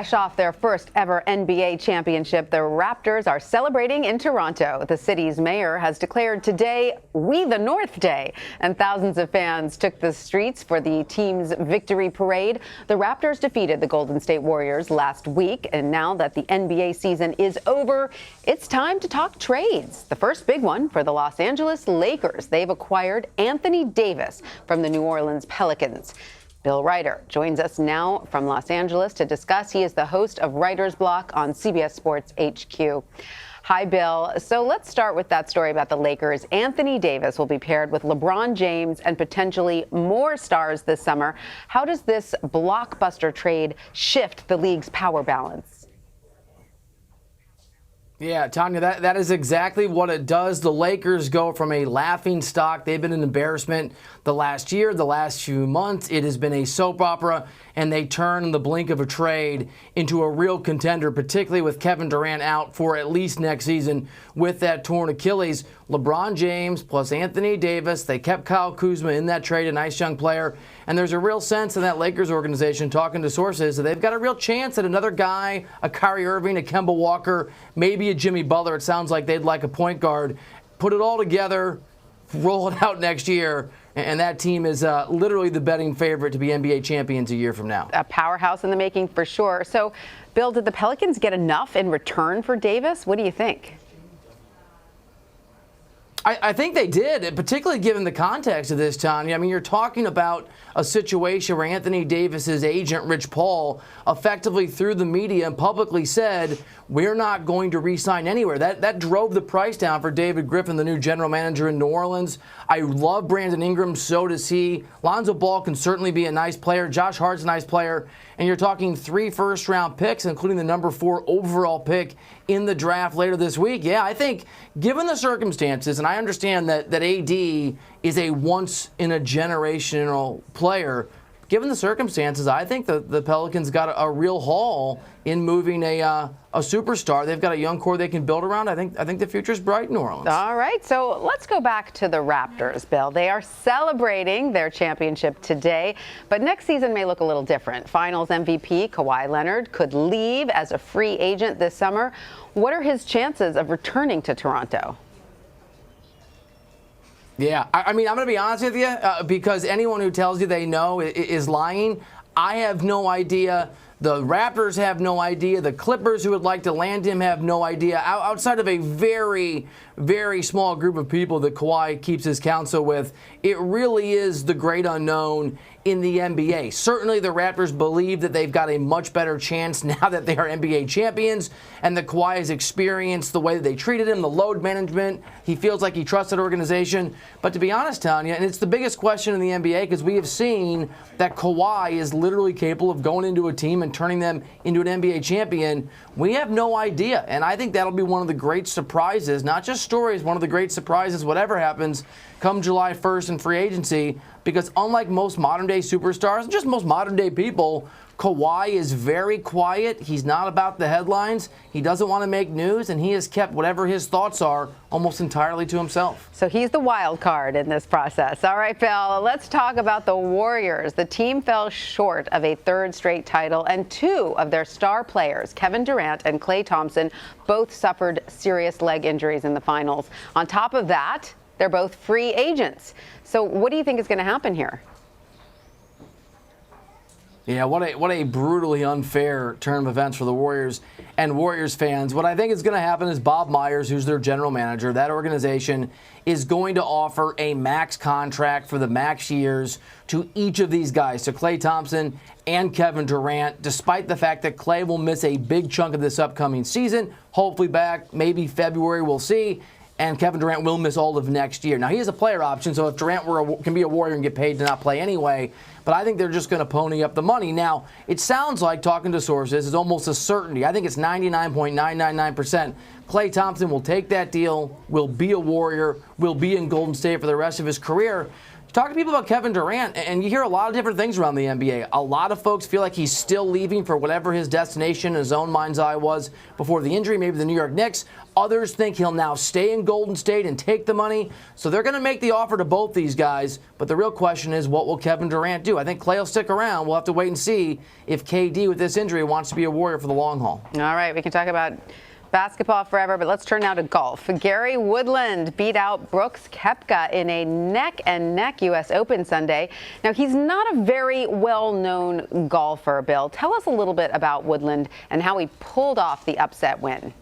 Fresh off their first ever NBA championship, the Raptors are celebrating in Toronto. The city's mayor has declared today We the North Day, and thousands of fans took the streets for the team's victory parade. The Raptors defeated the Golden State Warriors last week, and now that the NBA season is over, it's time to talk trades. The first big one for the Los Angeles Lakers. They've acquired Anthony Davis from the New Orleans Pelicans. Bill Reiter joins us now from Los Angeles to discuss. He is the host of Reiter's Block on CBS Sports HQ. Hi, Bill. So let's start with that story about the Lakers. Anthony Davis will be paired with LeBron James and potentially more stars this summer. How does this blockbuster trade shift the league's power balance? Yeah, Tanya, that is exactly what it does. The Lakers go from a laughing stock. They've been an embarrassment the last year, the last few months. It has been a soap opera, and they turn in the blink of a trade into a real contender, particularly with Kevin Durant out for at least next season with that torn Achilles. LeBron James plus Anthony Davis. They kept Kyle Kuzma in that trade, a nice young player. And there's a real sense in that Lakers organization, talking to sources, that they've got a real chance at another guy, a Kyrie Irving, a Kemba Walker, maybe a Jimmy Butler. It sounds like they'd like a point guard. Put it all together, roll it out next year, and that team is literally the betting favorite to be NBA champions a year from now. A powerhouse in the making for sure. So, Bill, did the Pelicans get enough in return for Davis? What do you think? I think they did, particularly given the context of this, Tanya. I mean, you're talking about a situation where Anthony Davis's agent, Rich Paul, effectively through the media and publicly said, we're not going to re-sign anywhere. That drove the price down for David Griffin, the new general manager in New Orleans. I love Brandon Ingram, so does he. Lonzo Ball can certainly be a nice player. Josh Hart's a nice player. And you're talking 3 first-round picks, including the number 4 overall pick in the draft later this week. Yeah, I think given the circumstances, and I understand that AD is a once-in-a-generational player, given the circumstances, I think the Pelicans got a real haul in moving a superstar. They've got a young core they can build around. I think the future's bright in New Orleans. All right, so let's go back to the Raptors, Bill. They are celebrating their championship today, but next season may look a little different. Finals MVP Kawhi Leonard could leave as a free agent this summer. What are his chances of returning to Toronto? Yeah, I mean, I'm going to be honest with you, because anyone who tells you they know is lying. I have no idea. The Raptors have no idea. The Clippers, who would like to land him, have no idea. Outside of a very, very small group of people that Kawhi keeps his counsel with, it really is the great unknown in the NBA. Certainly the Raptors believe that they've got a much better chance now that they are NBA champions, and that Kawhi has experienced the way that they treated him, the load management. He feels like he trusts that organization. But to be honest, Tanya, and it's the biggest question in the NBA, because we have seen that Kawhi is literally capable of going into a team and turning them into an NBA champion. We have no idea, and I think that'll be one of the great surprises, not just stories, one of the great surprises, whatever happens come July 1st in free agency, because unlike most modern-day superstars, just most modern-day people, Kawhi is very quiet. He's not about the headlines. He doesn't want to make news, and he has kept whatever his thoughts are almost entirely to himself. So he's the wild card in this process. All right, Bill, let's talk about the Warriors. The team fell short of a 3rd straight title, and 2 of their star players, Kevin Durant and Klay Thompson, both suffered serious leg injuries in the finals. On top of that, they're both free agents. So what do you think is going to happen here? Yeah, what a brutally unfair turn of events for the Warriors and Warriors fans. What I think is going to happen is Bob Myers, who's their general manager, that organization is going to offer a max contract for the max years to each of these guys, to Klay Thompson and Kevin Durant, despite the fact that Klay will miss a big chunk of this upcoming season, hopefully back maybe February, we'll see. And Kevin Durant will miss all of next year. Now, he has a player option, so if Durant can be a Warrior and get paid to not play anyway, but I think they're just going to pony up the money. Now, it sounds like, talking to sources, it's almost a certainty. I think it's 99.999%. Klay Thompson will take that deal, will be a Warrior, will be in Golden State for the rest of his career. talk to people about Kevin Durant, and you hear a lot of different things around the NBA. A lot of folks feel like he's still leaving for whatever his destination in his own mind's eye was before the injury, maybe the New York Knicks. Others think he'll now stay in Golden State and take the money. So they're going to make the offer to both these guys. But the real question is, what will Kevin Durant do? I think Klay will stick around. We'll have to wait and see if KD with this injury wants to be a Warrior for the long haul. All right, we can talk about basketball forever, but let's turn now to golf. Gary Woodland beat out Brooks Koepka in a neck-and-neck U.S. Open Sunday. Now, he's not a very well-known golfer, Bill. Tell us a little bit about Woodland and how he pulled off the upset win.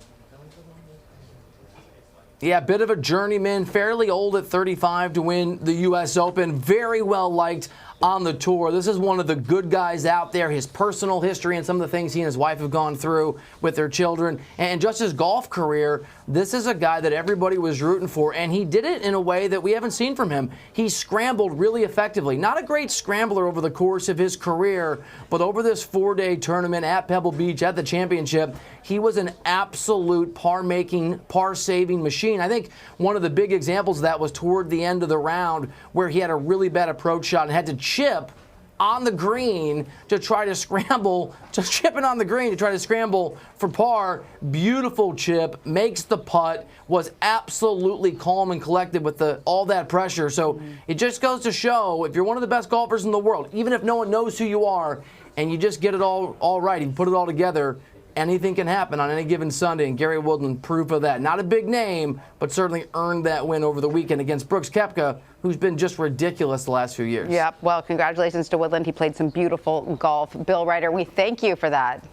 Yeah, a bit of a journeyman, fairly old at 35 to win the U.S. Open. Very well liked on the tour. This is one of the good guys out there. His personal history and some of the things he and his wife have gone through with their children, and just his golf career, this is a guy that everybody was rooting for, and he did it in a way that we haven't seen from him. He scrambled really effectively. Not a great scrambler over the course of his career, but over this 4-day tournament at Pebble Beach at the championship, he was an absolute par-making, par-saving machine. I think one of the big examples of that was toward the end of the round where he had a really bad approach shot and had to chip on the green to try to scramble, just chipping on the green to try to scramble for par. Beautiful chip, makes the putt, was absolutely calm and collected with all that pressure. So it just goes to show, if you're one of the best golfers in the world, even if no one knows who you are, and you just get it all right, you put it all together, anything can happen on any given Sunday, and Gary Woodland, proof of that. Not a big name, but certainly earned that win over the weekend against Brooks Koepka, who's been just ridiculous the last few years. Yeah, well, congratulations to Woodland. He played some beautiful golf. Bill Reiter, we thank you for that.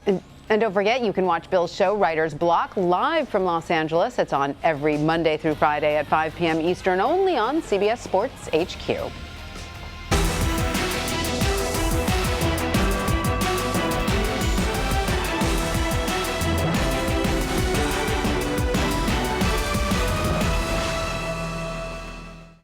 And don't forget, you can watch Bill's show, Writer's Block, live from Los Angeles. It's on every Monday through Friday at 5 p.m. Eastern, only on CBS Sports HQ.